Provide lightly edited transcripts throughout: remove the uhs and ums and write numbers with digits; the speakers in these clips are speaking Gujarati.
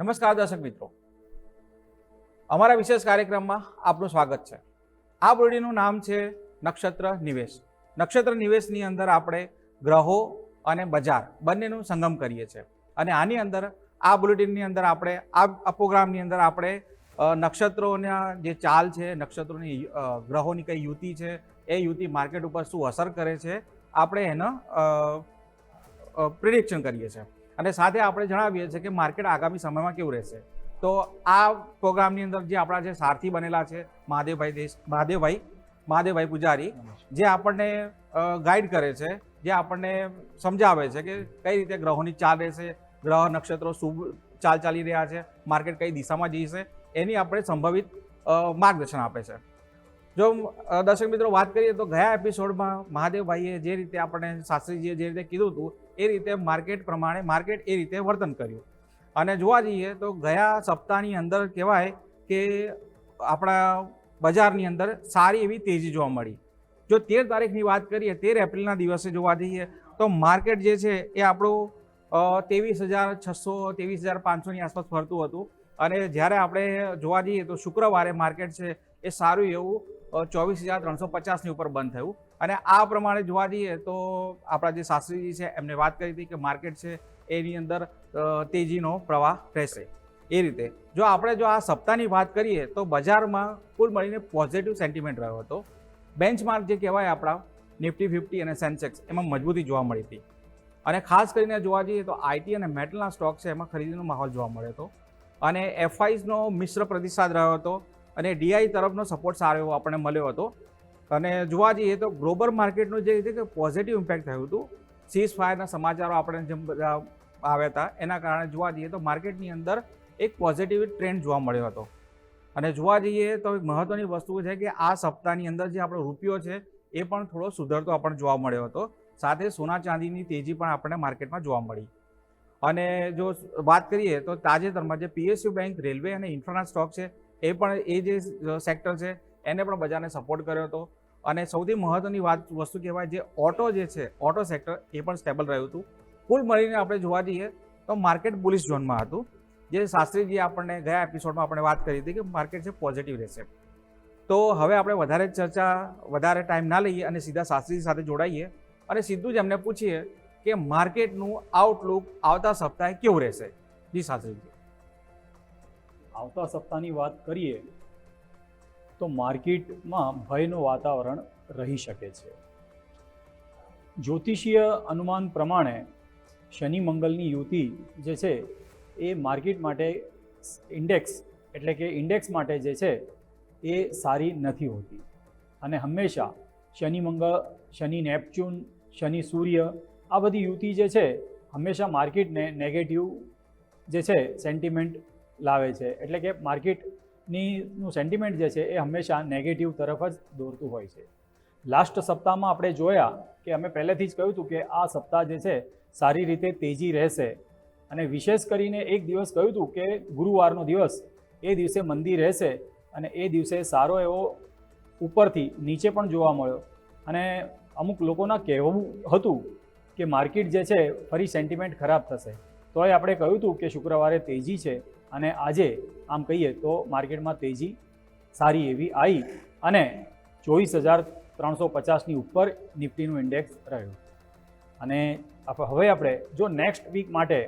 નમસ્કાર દર્શક મિત્રો, અમારા વિશેષ કાર્યક્રમમાં આપનું સ્વાગત છે. આ બુલેટિનનું નામ છે નક્ષત્ર નિવેશ. નક્ષત્ર નિવેશની અંદર આપણે ગ્રહો અને બજાર બંનેનું સંગમ કરીએ છીએ અને આની અંદર આ બુલેટિનની અંદર આપણે આ પ્રોગ્રામની અંદર આપણે નક્ષત્રોના જે ચાલ છે, નક્ષત્રોની ગ્રહોની કઈ યુતિ છે, એ યુતિ માર્કેટ ઉપર શું અસર કરે છે, આપણે એનો પ્રિડિક્શન કરીએ છીએ અને સાથે આપણે જણાવીએ છીએ કે માર્કેટ આગામી સમયમાં કેવું રહેશે. તો આ પ્રોગ્રામની અંદર જે આપણા જે સારથી બનેલા છે મહાદેવભાઈ પૂજારી, જે આપણને ગાઈડ કરે છે, જે આપણને સમજાવે છે કે કઈ રીતે ગ્રહોની ચાલ રહેશે, ગ્રહ નક્ષત્રો શું ચાલ ચાલી રહ્યા છે, માર્કેટ કઈ દિશામાં જશે, એની આપણે સંભવિત માર્ગદર્શન આપે છે. જો દર્શક મિત્રો વાત કરીએ તો ગયા એપિસોડમાં મહાદેવભાઈએ જે રીતે આપણને શાસ્ત્રીજીએ જે રીતે કીધું હતું એ રીતે માર્કેટ પ્રમાણે માર્કેટ એ રીતે વર્તન કર્યું. અને જોવા જઈએ તો ગયા સપ્તાહની અંદર કહેવાય કે આપણા બજારની અંદર સારી એવી તેજી જોવા મળી. જો 13 તારીખની વાત કરીએ, 13 એપ્રિલના દિવસે જોવા જઈએ તો માર્કેટ જે છે એ આપણું 23,600 23,500ની આસપાસ ફરતું હતું અને જ્યારે આપણે જોવા જઈએ તો શુક્રવારે માર્કેટ છે એ સારું એવું 24,350ની ઉપર બંધ થયું. અને આ પ્રમાણે જોવા જઈએ તો આપણા જે શાસ્ત્રીજી છે એમને વાત કરી હતી કે માર્કેટ છે એની અંદર તેજીનો પ્રવાહ રહેશે. એ રીતે જો આપણે આ સપ્તાહની વાત કરીએ તો બજારમાં કુલ મળીને પોઝિટિવ સેન્ટિમેન્ટ રહ્યો હતો. બેન્ચમાર્ક જે કહેવાય આપણા નિફ્ટી 50 અને સેન્સેક્સ એમાં મજબૂતી જોવા મળી હતી અને ખાસ કરીને જોવા જઈએ તો આઈટી અને મેટલના સ્ટોક છે એમાં ખરીદીનો માહોલ જોવા મળ્યો હતો અને એફઆઈઝનો મિશ્ર પ્રતિસાદ રહ્યો હતો અને ડીઆઈ તરફનો સપોર્ટ સારો એવો આપણને મળ્યો હતો. અને જોવા જઈએ તો ગ્લોબલ માર્કેટનું જે રીતે કે પોઝિટિવ ઇમ્પેક્ટ થયું હતું, સીઝ ફાયરના સમાચારો આપણે જેમ બધા આવ્યા હતા એના કારણે જોવા જઈએ તો માર્કેટની અંદર એક પોઝિટિવ ટ્રેન્ડ જોવા મળ્યો હતો. અને જોવા જઈએ તો એક મહત્ત્વની વસ્તુ છે કે આ સપ્તાહની અંદર જે આપણો રૂપિયો છે એ પણ થોડો સુધરતો આપણને જોવા મળ્યો હતો. સાથે સોના ચાંદીની તેજી પણ આપણને માર્કેટમાં જોવા મળી. અને જો વાત કરીએ તો તાજેતરમાં જે પીએસયુ બેંક, રેલવે અને ઇન્ફ્રાના સ્ટોક છે એ પણ એ જે સેક્ટર છે એને પણ બજારને સપોર્ટ કર્યો હતો. અને સૌથી મહત્ત્વની વસ્તુ કહેવાય જે ઓટો જે છે, ઓટો સેક્ટર એ પણ સ્ટેબલ રહ્યું હતું. કુલ મળીને આપણે જોવા જઈએ તો માર્કેટ બુલિશ ઝોનમાં હતું. જે શાસ્ત્રીજીએ આપણને ગયા એપિસોડમાં આપણે વાત કરી હતી કે માર્કેટ છે પોઝિટિવ રહેશે. તો હવે આપણે વધારે ટાઈમ ના લઈએ અને સીધા શાસ્ત્રીજી સાથે જોડાઈએ અને સીધું જ એમને પૂછીએ કે માર્કેટનું આઉટલુક આવતા સપ્તાહે કેવું રહેશે. જી શાસ્ત્રીજી. આવતા સપ્તાહની વાત કરીએ તો માર્કેટમાં ભયનું વાતાવરણ રહી શકે છે. જ્યોતિષીય અનુમાન પ્રમાણે શનિ મંગળની યુતિ જે છે એ માર્કેટ માટે ઇન્ડેક્સ માટે જે છે એ સારી નથી હોતી અને હંમેશા શનિ મંગળ, શનિ નેપચ્યુન, શનિ સૂર્ય આ બધી યુતિ જે છે હંમેશા માર્કેટને નેગેટિવ જે છે સેન્ટિમેન્ટ લાવે છે. એટલે કે માર્કેટનું સેન્ટિમેન્ટ જે છે એ હંમેશા નેગેટિવ તરફ જ દોરતું હોય છે. લાસ્ટ સપ્તાહમાં આપણે જોયા કે અમે પહેલેથી જ કહ્યું હતું કે આ સપ્તાહ જે છે સારી રીતે તેજી રહેશે અને વિશેષ કરીને એક દિવસ કહ્યું હતું કે ગુરુવારનો દિવસ એ દિવસે મંદી રહેશે અને એ દિવસે સારો એવો ઉપરથી નીચે પણ જોવા મળ્યો અને અમુક લોકોના કહેવું હતું કે માર્કેટ જે છે ફરી સેન્ટિમેન્ટ ખરાબ થશે. તોય આપણે કહ્યું હતું કે શુક્રવારે તેજી છે અને આજે આમ કહીએ તો માર્કેટમાં તેજી સારી એવી આવી અને 24,350ની ઉપર નિફ્ટીનું ઇન્ડેક્સ રહ્યું. અને હવે આપણે જો નેક્સ્ટ વીક માટે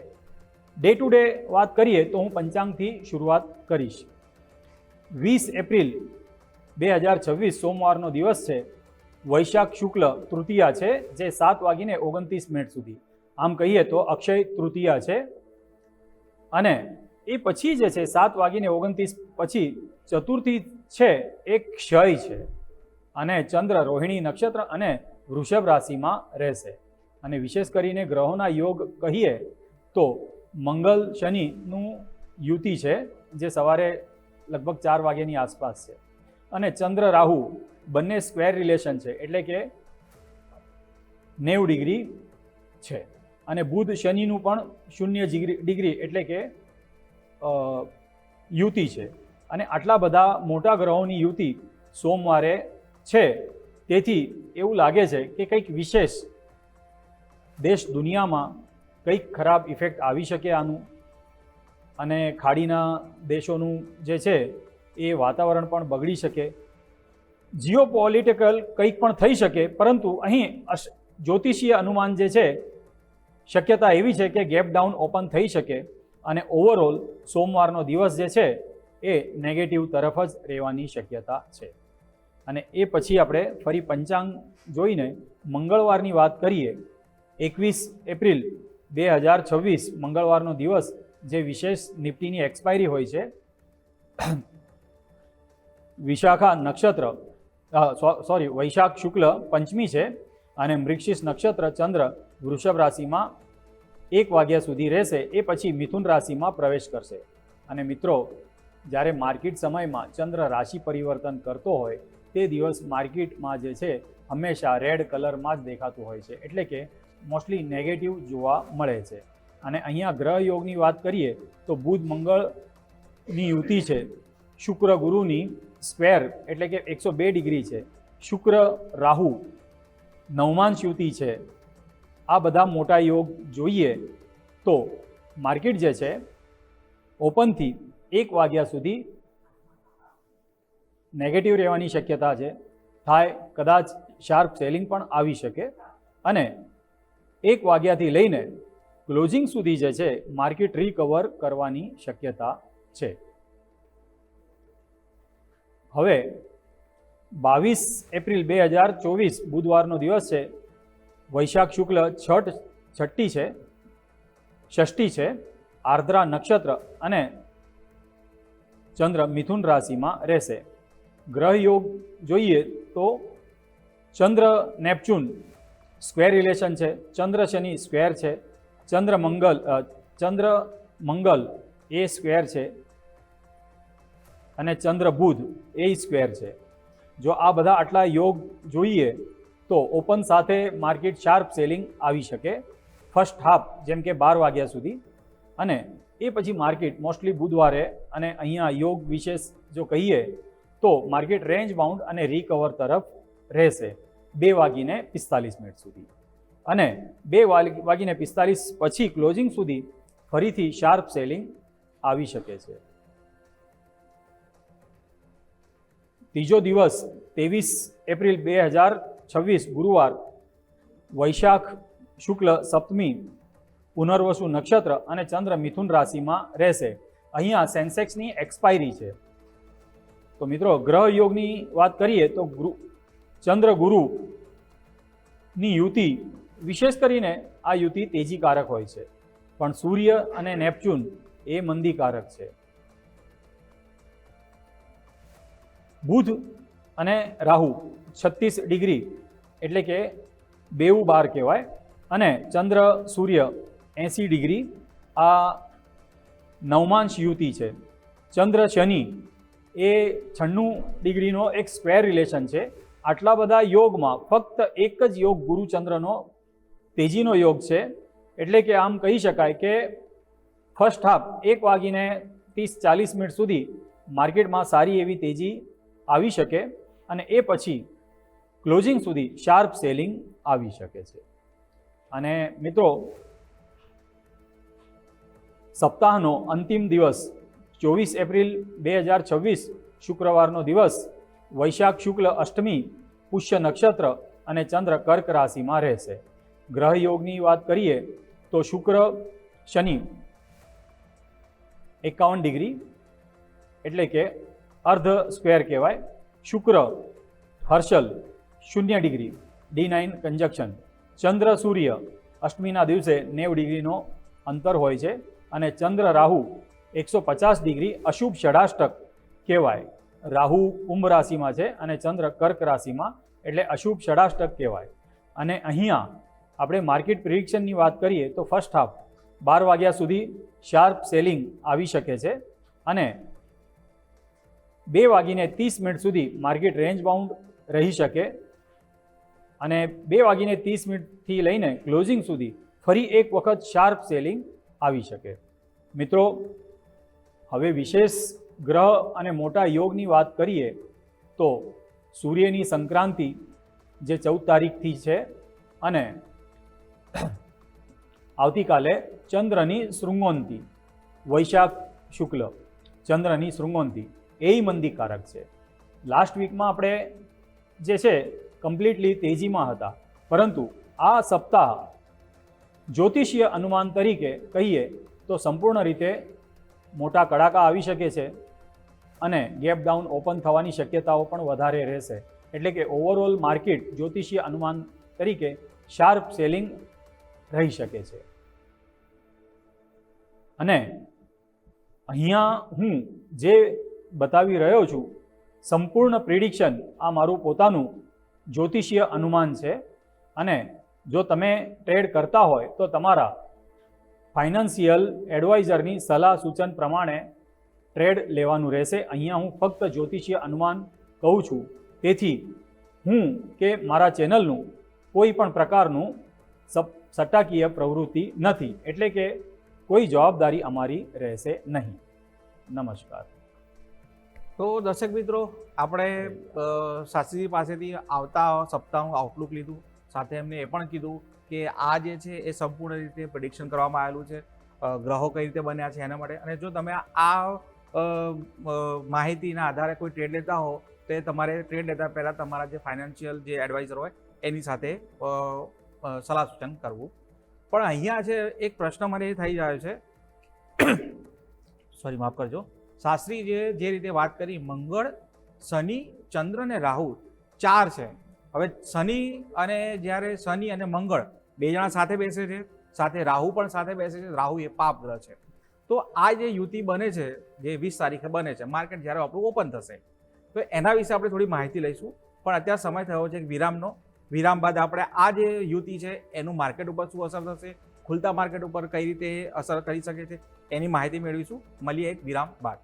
ડે ટુ ડે વાત કરીએ તો હું પંચાંગથી શરૂઆત કરીશ. 20 એપ્રિલ 2026 સોમવારનો દિવસ છે. વૈશાખ શુક્લ તૃતીયા છે જે 7:29 સુધી, આમ કહીએ તો અક્ષય તૃતીયા છે. અને એ પછી જે છે 7:29 પછી ચતુર્થી છે એ ક્ષય છે અને ચંદ્ર રોહિણી નક્ષત્ર અને વૃષભ રાશિમાં રહેશે. અને વિશેષ કરીને ગ્રહોના યોગ કહીએ તો મંગળ શનિનું યુતિ છે જે સવારે લગભગ 4 વાગ્યાની આસપાસ છે અને ચંદ્ર રાહુ બંને સ્ક્વેર રિલેશન છે એટલે કે 90 ડિગ્રી છે અને બુધ શનિનું પણ 0 ડિગ્રી એટલે કે યુતિ છે. અને આટલા બધા મોટા ગ્રહોની યુતિ સોમવારે છે. તેથી એવું લાગે છે કે કંઈક વિશેષ દેશ દુનિયામાં કંઈક ખરાબ ઇફેક્ટ આવી શકે આનું અને ખાડીના દેશોનું જે છે એ વાતાવરણ પણ બગડી શકે, જીઓ પોલિટિકલ કંઈક પણ થઈ શકે, પરંતુ અહીં જ્યોતિષીય અનુમાન જે છે શક્યતા એવી છે કે ગેપ ડાઉન ઓપન થઈ શકે અને ઓવરઓલ સોમવારનો દિવસ જે છે એ નેગેટિવ તરફ જ રહેવાની શક્યતા છે. અને એ પછી આપણે ફરી પંચાંગ જોઈને મંગળવારની વાત કરીએ. 21 એપ્રિલ 2026 મંગળવારનો દિવસ જે વિશેષ નિફ્ટીની એક્સપાયરી હોય છે, વિશાખા નક્ષત્ર વૈશાખ શુક્લ પંચમી છે અને મૃગશીર્ષ નક્ષત્ર ચંદ્ર વૃષભ રાશિમાં 1 વાગ્યા સુધી રહેશે. એ પછી મિથુન રાશિમાં પ્રવેશ કરશે. અને મિત્રો, જ્યારે માર્કેટ સમયમાં ચંદ્ર રાશિ પરિવર્તન કરતો હોય તે દિવસ માર્કેટમાં જે છે હંમેશા રેડ કલરમાં જ દેખાતું હોય છે, એટલે કે મોસ્ટલી નેગેટિવ જોવા મળે છે. અને અહીંયા ગ્રહ યોગની વાત કરીએ તો બુધ મંગળની યુતિ છે, શુક્ર ગુરુની સ્ક્વેર એટલે કે 102 ડિગ્રી છે, શુક્ર રાહુ નવમાંશ યુતિ છે. આ બધા મોટા યોગ જોઈએ તો માર્કેટ જે છે ઓપનથી 1 વાગ્યા સુધી નેગેટિવ રહેવાની શક્યતા છે. થાય કદાચ શાર્પ સેલિંગ પણ આવી શકે અને 1 વાગ્યાથી લઈને ક્લોઝિંગ સુધી જે છે માર્કેટ રિકવર કરવાની શક્યતા છે. હવે 22 એપ્રિલ 2024 બુધવારનો દિવસ છે, વૈશાખ શુક્લ ષષ્ઠી છે, આર્દ્રા નક્ષત્ર અને ચંદ્ર મિથુન રાશિમાં રહેશે. ગ્રહ યોગ જોઈએ તો ચંદ્ર નેપચ્યુન સ્ક્વેર રિલેશન છે, ચંદ્ર શનિ સ્ક્વેર છે, ચંદ્ર મંગલ એ સ્ક્વેર છે અને ચંદ્ર બુધ એ સ્ક્વેર છે. જો આ બધા આટલા યોગ જોઈએ તો ઓપન સાથે માર્કેટ શાર્પ સેલિંગ આવી શકે ફર્સ્ટ હાફ, જેમ કે 12 વાગ્યા સુધી. અને એ પછી માર્કેટ મોસ્ટલી બુધવારે, અને અહીંયા યોગ વિશેષ જો કહીએ તો માર્કેટ રેન્જ બાઉન્ડ અને રિકવર તરફ રહેશે 2:45 સુધી. અને 2:45 પછી ક્લોઝિંગ સુધી ફરીથી શાર્પ સેલિંગ આવી શકે છે. ત્રીજો દિવસ 23 એપ્રિલ 2026 ગુરુવાર, વૈશાખ શુક્લ સપ્તમી, પુનર્વસુ નક્ષત્ર અને ચંદ્ર મિથુન રાશિમાં રહેશે. અહીંયા સેન્સેક્સની એક્સપાયરી છે. તો મિત્રો, ગ્રહ યોગની વાત કરીએ તો ચંદ્ર ગુરુની યુતિ, વિશેષ કરીને આ યુતિ તેજીકારક હોય છે, પણ સૂર્ય અને નેપચ્યુન એ મંદીકારક છે. બુધ અને રાહુ 36 ડિગ્રી એટલે કે 2-12 કહેવાય, અને ચંદ્ર સૂર્ય 80 ડિગ્રી આ નવમાંશ યુતિ છે. ચંદ્ર શનિ એ 96 ડિગ્રીનો એક સ્ક્વેર રિલેશન છે. આટલા બધા યોગમાં ફક્ત એક જ યોગ ગુરુચંદ્રનો તેજીનો યોગ છે. એટલે કે આમ કહી શકાય કે ફર્સ્ટ હાફ 1:30-40 સુધી માર્કેટમાં સારી એવી તેજી આવી શકે અને એ પછી ક્લોઝિંગ સુધી શાર્પ સેલિંગ આવી શકે છે. અને મિત્રો, સપ્તાહનો અંતિમ દિવસ 24 એપ્રિલ 2026 શુક્રવારનો દિવસ, વૈશાખ શુક્લ અષ્ટમી, પુષ્ય નક્ષત્ર અને ચંદ્ર કર્ક રાશિમાં રહેશે. ગ્રહ યોગની વાત કરીએ તો શુક્ર શનિ 51 ડિગ્રી એટલે કે અર્ધ સ્ક્વેર કહેવાય, શુક્ર હર્ષલ 0 ડિગ્રી D9 કન્જક્શન, ચંદ્ર સૂર્ય અષ્ટમીના દિવસે 90 ડિગ્રીનો અંતર હોય છે, અને ચંદ્ર રાહુ 150 ડિગ્રી અશુભ ષડાષ્ટક કહેવાય. રાહુ કુંભ રાશિમાં છે અને ચંદ્ર કર્ક રાશિમાં, એટલે અશુભ ષડાષ્ટક કહેવાય. અને અહીંયા આપણે માર્કેટ પ્રિડિક્શનની વાત કરીએ તો ફર્સ્ટ હાફ 12 વાગ્યા સુધી શાર્પ સેલિંગ આવી શકે છે અને 2:30 સુધી માર્કેટ રેન્જ બાઉન્ડ રહી શકે અને 2:30 લઈને ક્લોઝિંગ સુધી ફરી એક વખત શાર્પ સેલિંગ આવી શકે. મિત્રો, હવે વિશેષ ગ્રહ અને મોટા યોગની વાત કરીએ તો સૂર્યની સંક્રાંતિ જે 14 તારીખથી છે અને આવતીકાલે ચંદ્રની શૃંગોન્તિ વૈશાખ શુક્લ, ચંદ્રની શૃંગોંતિ એ મંદીકારક છે. લાસ્ટ વીકમાં આપણે જે છે કમ્પ્લીટલી તેજીમાં હતા, પરંતુ આ સપ્તાહ જ્યોતિષીય અનુમાન તરીકે કહીએ તો સંપૂર્ણ રીતે મોટા કડાકા આવી શકે છે અને ગેપ ડાઉન ઓપન થવાની શક્યતાઓ પણ વધારે રહેશે. એટલે કે ઓવરઓલ માર્કેટ જ્યોતિષીય અનુમાન તરીકે શાર્પ સેલિંગ રહી શકે છે. અને અહીંયા હું જે બતાવી રહ્યો છું સંપૂર્ણ પ્રિડિક્શન આ મારું પોતાનું જ્યોતિષીય અનુમાન છે. અને જો તમે ટ્રેડ કરતા હોય તો તમારા ફાઇનાન્સિયલ એડવાઇઝરની સલાહ સૂચન પ્રમાણે ટ્રેડ લેવાનું રહેશે. અહીંયા હું ફક્ત જ્યોતિષીય અનુમાન કહું છું, તેથી હું કે મારા ચેનલનું કોઈ પણ પ્રકારનું સટ્ટાકીય પ્રવૃત્તિ નથી, એટલે કે કોઈ જવાબદારી અમારી રહેશે નહીં. નમસ્કાર. તો દર્શક મિત્રો, આપણે શાસ્ત્રીજી પાસેથી આવતા સપ્તાહનું આઉટલુક લીધું, સાથે એમને એ પણ કીધું કે આ જે છે એ સંપૂર્ણ રીતે પ્રિડિક્શન કરવામાં આવેલું છે, ગ્રહો કઈ રીતે બન્યા છે એના માટે. અને જો તમે આ માહિતીના આધારે કોઈ ટ્રેડ લેતા હો તો એ તમારે ટ્રેડ લેતા પહેલાં તમારા જે ફાઇનાન્શિયલ જે એડવાઇઝર હોય એની સાથે સલાહ સૂચન કરવું. પણ અહીંયા છે એક પ્રશ્ન મને એ થઈ જાય છે, સોરી માફ કરજો, શાસ્ત્રી જે રીતે વાત કરી મંગળ, શનિ, ચંદ્ર અને રાહુ 4 છે. હવે શનિ અને જ્યારે શનિ અને મંગળ બે જણા સાથે બેસે છે, સાથે રાહુ પણ સાથે બેસે છે. રાહુ એ પાપ ગ્રહ છે. તો આ જે યુતિ બને છે, જે 20 તારીખે બને છે, માર્કેટ જ્યારે આપણું ઓપન થશે તો એના વિશે આપણે થોડી માહિતી લઈશું. પણ અત્યારે સમય થયો છે વિરામનો. વિરામ બાદ આપણે આ જે યુતિ છે એનું માર્કેટ ઉપર શું અસર થશે, ખુલતા માર્કેટ ઉપર કઈ રીતે અસર કરી શકે છે એની માહિતી મેળવીશું. મળીએ એક વિરામ બાદ.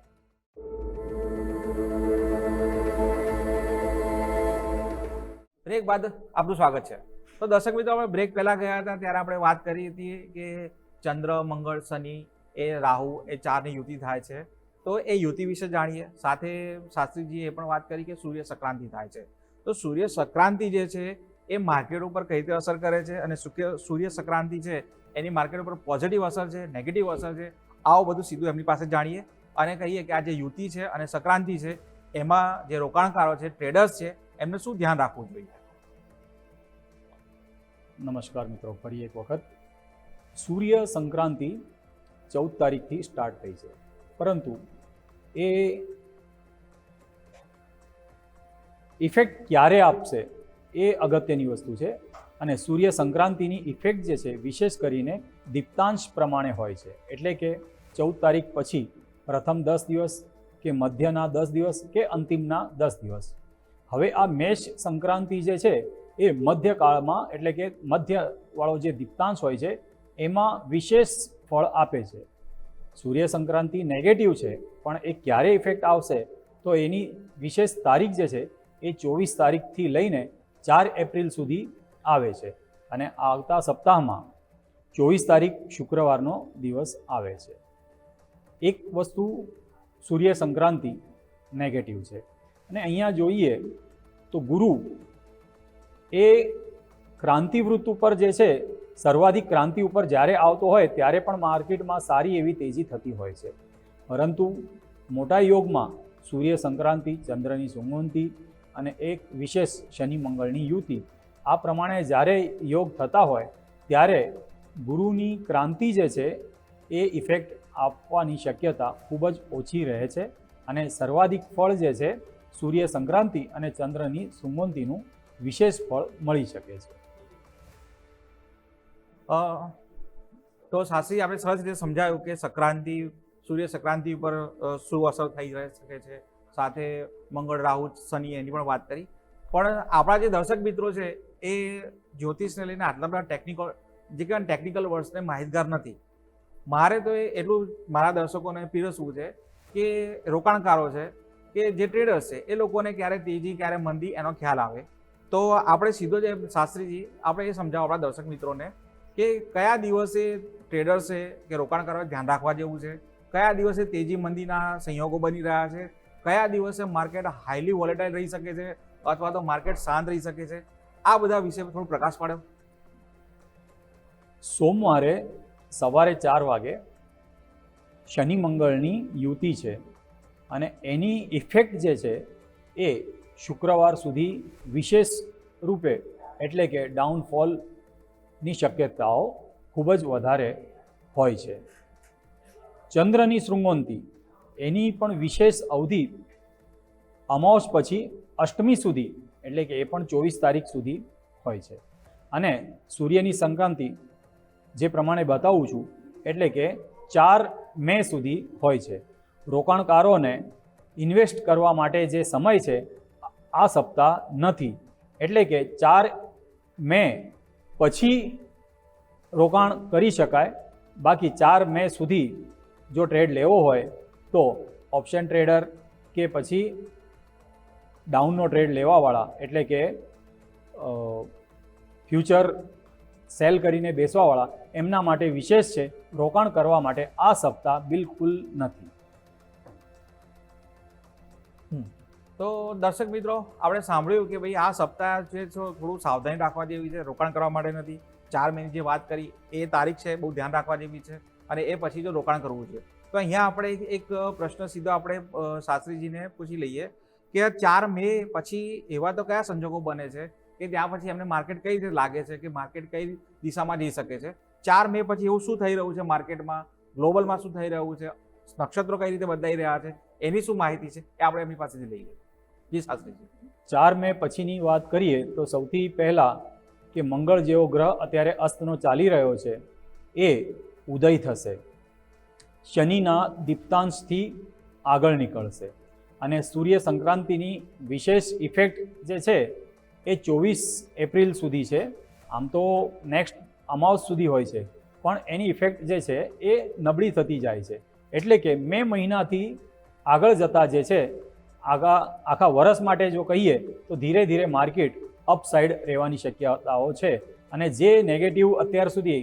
બ્રેક બાદ આપનું સ્વાગત છે. તો દર્શક મિત્રો, આપણે બ્રેક પહેલાં ગયા હતા ત્યારે આપણે વાત કરી હતી કે ચંદ્ર, મંગળ, શનિ એ રાહુ એ 4ની યુતિ થાય છે. તો એ યુતિ વિશે જાણીએ. સાથે શાસ્ત્રીજીએ એ પણ વાત કરી કે સૂર્ય સંક્રાંતિ થાય છે. તો સૂર્ય સંક્રાંતિ જે છે એ માર્કેટ ઉપર કઈ રીતે અસર કરે છે, અને સૂર્ય સંક્રાંતિ છે એની માર્કેટ ઉપર પોઝિટિવ અસર છે, નેગેટિવ અસર છે, આવું બધું સીધું એમની પાસે જાણીએ અને કહીએ કે આ જે યુતિ છે અને સંક્રાંતિ છે એમાં જે રોકાણકારો છે, ટ્રેડર્સ છે, એમને શું ધ્યાન રાખવું જોઈએ. નમસ્કાર મિત્રો, ફરી એક વખત. સૂર્ય સંક્રાંતિ 14 તારીખથી સ્ટાર્ટ થઈ છે, પરંતુ એ ઇફેક્ટ ક્યારે આપશે એ અગત્યની વસ્તુ છે. અને સૂર્ય સંક્રાંતિની ઇફેક્ટ જે છે વિશેષ કરીને દીપ્તાંશ પ્રમાણે હોય છે. એટલે કે 14 તારીખ પછી પ્રથમ 10 દિવસ કે મધ્યના 10 દિવસ કે અંતિમના 10 દિવસ. હવે આ મેષ સંક્રાંતિ જે છે એ મધ્યકાળમાં, એટલે કે મધ્યવાળો જે દીપ્તાંશ હોય છે એમાં વિશેષ ફળ આપે છે. સૂર્ય સંક્રાંતિ નેગેટિવ છે, પણ એ ક્યારે ઇફેક્ટ આવશે તો એની વિશેષ તારીખ જે છે એ 24 તારીખથી લઈને 4 એપ્રિલ સુધી આવે છે. અને આવતા સપ્તાહમાં 24 તારીખ શુક્રવારનો દિવસ આવે છે. એક વસ્તુ સૂર્ય સંક્રાંતિ નેગેટિવ છે. અને અહીંયા જોઈએ તો ગુરુ એ ક્રાંતિવૃત્ત ઉપર જે છે સર્વાધિક ક્રાંતિ ઉપર જ્યારે આવતો હોય ત્યારે પણ માર્કેટમાં સારી એવી તેજી થતી હોય છે. પરંતુ મોટા યોગમાં સૂર્ય સંક્રાંતિ, ચંદ્રની શૃંગોંતિ અને એક વિશેષ શનિ મંગળની યુતિ, આ પ્રમાણે જ્યારે યોગ થતા હોય ત્યારે ગુરુની ક્રાંતિ જે છે એ ઇફેક્ટ આપવાની શક્યતા ખૂબ જ ઓછી રહે છે. અને સર્વાધિક ફળ જે છે સૂર્ય સંક્રાંતિ અને ચંદ્રની શૃંગોંતિનું વિશેષ ફળ મળી શકે છે. તો શાસ્ત્રી આપણે સરસ રીતે સમજાયું કે સંક્રાંતિ, સૂર્ય સંક્રાંતિ ઉપર શું અસર થઈ શકે છે, સાથે મંગળ, રાહુ, શનિ એની પણ વાત કરી. પણ આપણા જે દર્શક મિત્રો છે એ જ્યોતિષને લઈને આટલા બધા ટેકનિકલ વર્ડ્સને માહિતગાર નથી. મારે તો એટલું મારા દર્શકોને પીરસવું છે કે રોકાણકારો છે કે જે ટ્રેડર્સ છે એ લોકોને ક્યારે તેજી ક્યારે મંદી એનો ખ્યાલ આવે. તો આપણે સીધો જ શાસ્ત્રીજી આપણે એ સમજાવો આપણા દર્શક મિત્રોને કે કયા દિવસે ટ્રેડર્સે કે રોકાણકારોએ ધ્યાન રાખવા જેવું છે, કયા દિવસે તેજી મંદીના સંયોગો બની રહ્યા છે, કયા દિવસે માર્કેટ હાઈલી વોલેટાઇલ રહી શકે છે અથવા તો માર્કેટ શાંત રહી શકે છે, આ બધા વિશે થોડું પ્રકાશ પાડો. સોમવારે સવારે 4 વાગે શનિ મંગળની યુતિ છે અને એની ઇફેક્ટ જે છે એ શુક્રવાર સુધી વિશેષ રૂપે એટલે કે ડાઉનફોલની શક્યતાઓ ખૂબ જ વધારે હોય છે. ચંદ્રની શૃંગોન્તિ એની પણ વિશેષ અવધિ અમાવસ પછી અષ્ટમી સુધી એટલે કે એ પણ 24 તારીખ સુધી હોય છે. અને સૂર્યની સંક્રાંતિ જે પ્રમાણે બતાવું છું એટલે કે 4 મે સુધી હોય છે. રોકાણકારોને ઇન્વેસ્ટ કરવા માટે જે સમય છે આ સપ્તાહ નથી, એટલે કે 4 મે પછી રોકાણ કરી શકાય. બાકી 4 મે સુધી જો ટ્રેડ લેવો હોય તો ઓપ્શન ટ્રેડર કે પછી ડાઉનનો ટ્રેડ લેવાવાળા એટલે કે ફ્યુચર સેલ કરીને બેસવાવાળા એમના માટે વિશેષ છે. રોકાણ કરવા માટે આ સપ્તાહ બિલકુલ નથી. તો દર્શક મિત્રો, આપણે સાંભળ્યું કે ભાઈ આ સપ્તાહ છે થોડું સાવધાની રાખવા જેવી છે, રોકાણ કરવા માટે નથી. 4 મેની જે વાત કરી એ તારીખ છે બહુ ધ્યાન રાખવા જેવી છે અને એ પછી જો રોકાણ કરવું છે તો અહીંયા આપણે એક પ્રશ્ન સીધો આપણે શાસ્ત્રીજીને પૂછી લઈએ કે 4 મે પછી એવા તો કયા સંજોગો બને છે કે ત્યાં પછી એમને માર્કેટ કઈ રીતે લાગે છે કે માર્કેટ કઈ દિશામાં જઈ શકે છે? 4 મે પછી એવું શું થઈ રહ્યું છે માર્કેટમાં, ગ્લોબલમાં શું થઈ રહ્યું છે, નક્ષત્રો કઈ રીતે બદલાઈ રહ્યા છે, એની શું માહિતી છે એ આપણે એમની પાસેથી લઈએ. જી શાસ્ત્રીજી. 4 મે પછીની વાત કરીએ તો સૌથી પહેલાં કે મંગળ જેવો ગ્રહ અત્યારે અસ્તનો ચાલી રહ્યો છે એ ઉદય થશે, શનિના દીપ્તાંશથી આગળ નીકળશે અને સૂર્ય સંક્રાંતિની વિશેષ ઇફેક્ટ જે છે એ 24 એપ્રિલ સુધી છે. આમ તો નેક્સ્ટ અમાવસ સુધી હોય છે પણ એની ઇફેક્ટ જે છે એ નબળી થતી જાય છે. એટલે કે મે મહિનાથી આગળ જતાં જે છે આખા વર્ષ માટે જો કહીએ તો ધીરે ધીરે માર્કેટ અપસાઇડ રહેવાની શક્યતાઓ છે. અને જે નેગેટિવ અત્યાર સુધી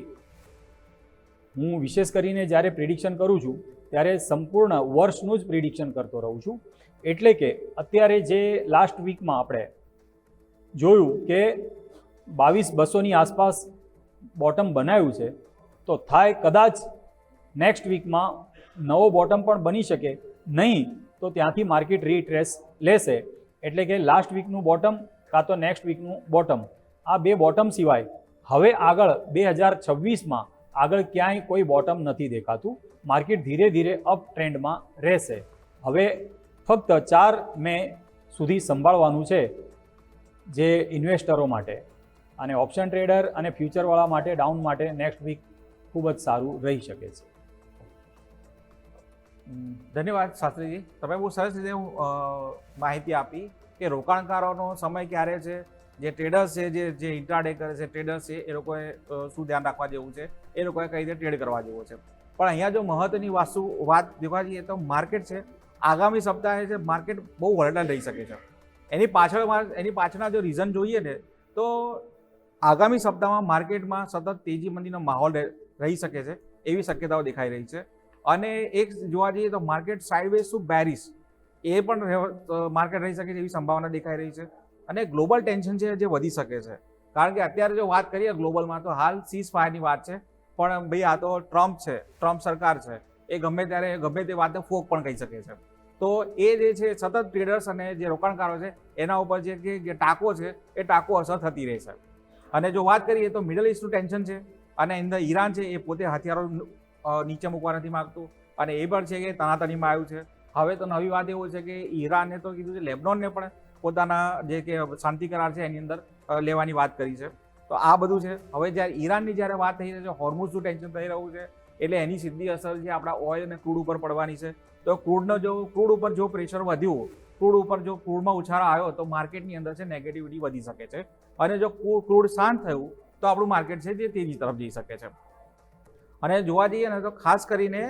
હું વિશેષ કરીને જ્યારે પ્રિડિક્શન કરું છું ત્યારે સંપૂર્ણ વર્ષનું જ પ્રિડિક્શન કરતો રહું છું. એટલે કે અત્યારે જે લાસ્ટ વીકમાં આપણે જોયું કે 22,200ની આસપાસ બોટમ બનાવ્યું છે તો થાય કદાચ નેક્સ્ટ વીકમાં નવો બોટમ પણ બની શકે, નહીં તો ત્યાંથી માર્કેટ રીટ્રેસ લેશે. એટલે કે લાસ્ટ વીકનું બોટમ કાં તો નેક્સ્ટ વીકનું બોટમ, આ બે બોટમ સિવાય હવે આગળ 2026માં આગળ ક્યાંય કોઈ બોટમ નથી દેખાતું. માર્કેટ ધીરે ધીરે અપ ટ્રેન્ડમાં રહેશે. હવે ફક્ત 4 મે સુધી સંભાળવાનું છે જે ઇન્વેસ્ટરો માટે, અને ઓપ્શન ટ્રેડર અને ફ્યુચરવાળા માટે ડાઉન માટે નેક્સ્ટ વીક ખૂબ જ સારું રહી શકે છે. ધન્યવાદ શાસ્ત્રીજી, તમે બહુ સરસ રીતે માહિતી આપી કે રોકાણકારોનો સમય ક્યારે છે, જે ટ્રેડર્સ છે જે ઇન્ટ્રાડે કરે છે ટ્રેડર્સ છે એ લોકોએ શું ધ્યાન રાખવા જેવું છે, એ લોકોએ કઈ રીતે ટ્રેડ કરવા જેવું છે. પણ અહીંયા જો મહત્વની વાત જોવા જઈએ તો માર્કેટ છે આગામી સપ્તાહે છે માર્કેટ બહુ વોલેટાઇલ રહી શકે છે. એની પાછળના જો રીઝન જોઈએ ને તો આગામી સપ્તાહમાં માર્કેટમાં સતત તેજી મંદીનો માહોલ રહી શકે છે એવી શક્યતાઓ દેખાઈ રહી છે. અને એક જોવા જઈએ તો માર્કેટ સાઇડવેઝ ટુ બેરિશ એ પણ માર્કેટ રહી શકે છે એવી સંભાવના દેખાઈ રહી છે. અને ગ્લોબલ ટેન્શન છે જે વધી શકે છે, કારણ કે અત્યારે જો વાત કરીએ ગ્લોબલમાં તો હાલ સીઝ ફાયરની વાત છે, પણ ભાઈ આ તો ટ્રમ્પ સરકાર છે, એ ગમે ત્યારે ગમે તે વાતે ફોક પણ કહી શકે છે. તો એ જે છે સતત ટ્રેડર્સ અને જે રોકાણકારો છે એના ઉપર જે ટાંકો છે એ ટાંકો અસર થતી રહેશે. અને જો વાત કરીએ તો મિડલ ઇસ્ટનું ટેન્શન છે અને અંદર ઈરાન છે એ પોતે હથિયારો નીચે મૂકવા નથી માગતું અને એ પણ છે કે તણાતણીમાં આવ્યું છે. હવે તો નવી વાત એવું છે કે ઈરાને તો કીધું છે લેબનોનને પણ પોતાના જે કે શાંતિ કરાર છે એની અંદર લેવાની વાત કરી છે. તો આ બધું છે. હવે જ્યારે ઈરાનની જ્યારે વાત થઈ રહી છે, હોર્મુઝનું ટેન્શન થઈ રહ્યું છે, એટલે એની સીધી અસર છે આપણા ઓઇલ અને ક્રૂડ ઉપર પડવાની છે. તો ક્રૂડ ઉપર જો પ્રેશર વધ્યું, ક્રૂડમાં ઉછાળો આવ્યો તો માર્કેટની અંદર છે નેગેટિવિટી વધી શકે છે. અને જો ક્રૂડ શાંત થયું તો આપણું માર્કેટ છે જે તેજી તરફ જઈ શકે છે. અને જોવા જઈએ ને તો ખાસ કરીને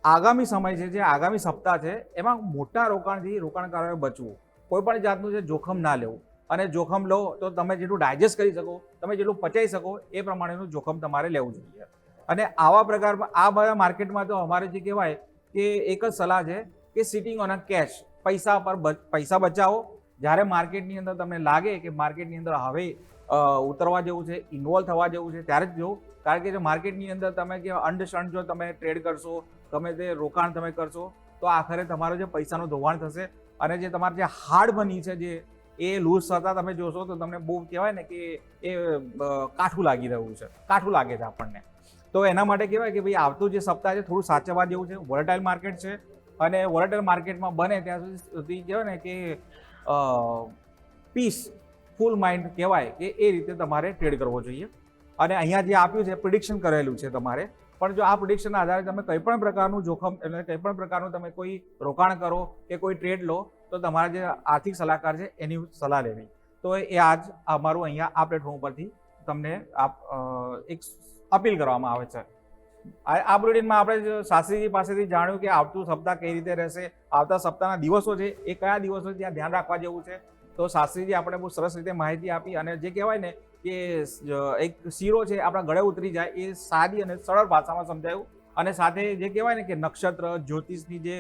આગામી સમય છે જે આગામી સપ્તાહ છે એમાં મોટા રોકાણકારોએ બચવું, કોઈ પણ જાતનું જે જોખમ ના લેવું. અને જોખમ લો તો તમે જેટલું ડાયજેસ્ટ કરી શકો, તમે જેટલું પચાવી શકો એ પ્રમાણેનું જોખમ તમારે લેવું જોઈએ. અને આવા પ્રકારમાં આ બધા માર્કેટમાં તો અમારે જે કહેવાય કે એક જ સલાહ છે કે સિટિંગ ઓન અ કેશ, પૈસા બચાવો. જ્યારે માર્કેટની અંદર તમને લાગે કે માર્કેટની અંદર હવે ઉતરવા જેવું છે, ઇન્વોલ્વ થવા જેવું છે ત્યારે જ જવું. કારણ કે જો માર્કેટની અંદર તમે કે અનડિસ્ટર્ન જો તમે ટ્રેડ કરશો, ગમે તે રોકાણ તમે કરશો, તો આખરે તમારો જે પૈસાનું ધોવાણ થશે અને જે તમારે જે હાર્ડ મની છે જે એ લૂઝ થતા તમે જોશો તો તમને બહુ કહેવાય ને કે એ કાઠું લાગી રહ્યું છે, કાઠું લાગે છે આપણને. તો એના માટે કહેવાય કે ભાઈ આવતું જે સપ્તાહ છે થોડું સાચવવા જેવું છે. વોલેટાઇલ માર્કેટ છે અને વોલેટાઇલ માર્કેટમાં બને ત્યાં સુધી કહેવાય ને કે પીસ ફૂલ માઇન્ડ કહેવાય કે એ રીતે તમારે ટ્રેડ કરવો જોઈએ. અને અહીંયા જે આપ્યું છે પ્રિડિક્શન કરેલું છે તમારે, પણ જો આ પ્રિડિક્શનના આધારે તમે કંઈ પણ પ્રકારનું જોખમ એટલે કંઈ પણ પ્રકારનું તમે કોઈ રોકાણ કરો કે કોઈ ટ્રેડ લો તો તમારા જે આર્થિક સલાહકાર છે એની સલાહ લેવી. તો એ આજ અમારું અહીંયા આ પ્લેટફોર્મ પરથી તમને એક અપીલ કરવામાં આવે છે. આ બુલેટિનમાં આપણે શાસ્ત્રીજી પાસેથી જાણ્યું કે આવતું સપ્તાહ કઈ રીતે રહેશે, આવતા સપ્તાહના દિવસો છે એ કયા દિવસો ત્યાં ધ્યાન રાખવા જેવું છે. તો શાસ્ત્રીજી આપણે બહુ સરસ રીતે માહિતી આપી અને જે કહેવાય ને કે એક શીરો છે આપણા ગળે ઉતરી જાય એ સાદી અને સરળ ભાષામાં સમજાયું. અને સાથે જે કહેવાય ને કે નક્ષત્ર જ્યોતિષની જે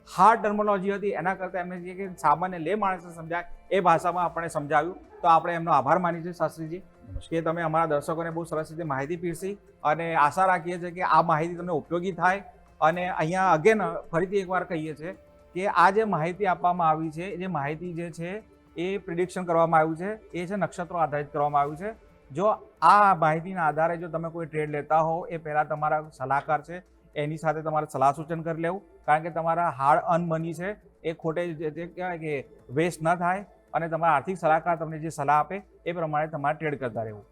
હાર્ડ ટર્મોલોજી હતી એના કરતાં એમને જે કે સામાન્ય લે માણસને સમજાય એ ભાષામાં આપણે સમજાવ્યું. તો આપણે એમનો આભાર માનીએ છીએ શાસ્ત્રીજી કે તમે અમારા દર્શકોને બહુ સરસ રીતે માહિતી પીરસી અને આશા રાખીએ છીએ કે આ માહિતી તમને ઉપયોગી થાય. અને અહીંયા અગેન ફરીથી એકવાર કહીએ છીએ કે આ જે માહિતી આપવામાં આવી છે, જે માહિતી જે છે એ પ્રિડિક્શન કરવામાં આવ્યું છે, એ છે નક્ષત્રો આધારિત કરવામાં આવ્યું છે. જો આ માહિતીના આધારે જો તમે કોઈ ટ્રેડ લેતા હો એ પહેલાં તમારા સલાહકાર છે એની સાથે તમારે સલાહ સૂચન કરી લેવું. કારણ કે તમારા હાર્ડ અર્ન મની છે એ ખોટે જે કહેવાય કે વેસ્ટ ન થાય અને તમારા આર્થિક સલાહકાર તમને જે સલાહ આપે એ પ્રમાણે તમારે ટ્રેડ કરતા રહેવું.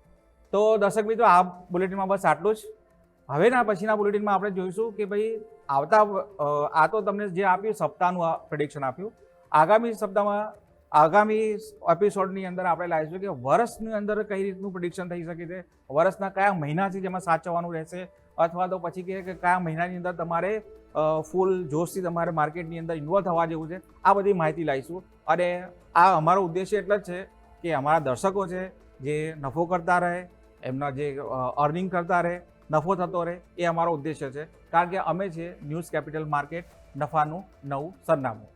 તો દર્શક મિત્રો આ બુલેટિનમાં બસ આટલું જ. હવેના પછીના બુલેટિનમાં આપણે જોઈશું કે ભાઈ આવતા આ તો તમને જે આપ્યું સપ્તાહનું પ્રિડિક્શન આપ્યું, આગામી સપ્તાહમાં આગામી એપિસોડની અંદર આપણે લાવીશું કે વર્ષની અંદર કઈ રીતનું પ્રિડિક્શન થઈ શકે છે, વર્ષના કયા મહિના છે જેમાં સાચવવાનું રહેશે, અથવા તો પછી કે કયા મહિનાની અંદર તમારે ફૂલ જોશથી તમારે માર્કેટની અંદર ઇન્વોલ્વ થવા જેવું છે. આ બધી માહિતી લાવીશું. અને આ અમારો ઉદ્દેશ્ય એટલો જ છે કે અમારા દર્શકો છે જે નફો કરતા રહે, એમના જે અર્નિંગ કરતા રહે, નફો થતો રહે, એ અમારો ઉદ્દેશ્ય છે. કારણ કે અમે છે ન્યૂઝ કેપિટલ માર્કેટ, નફાનું નવું સરનામું.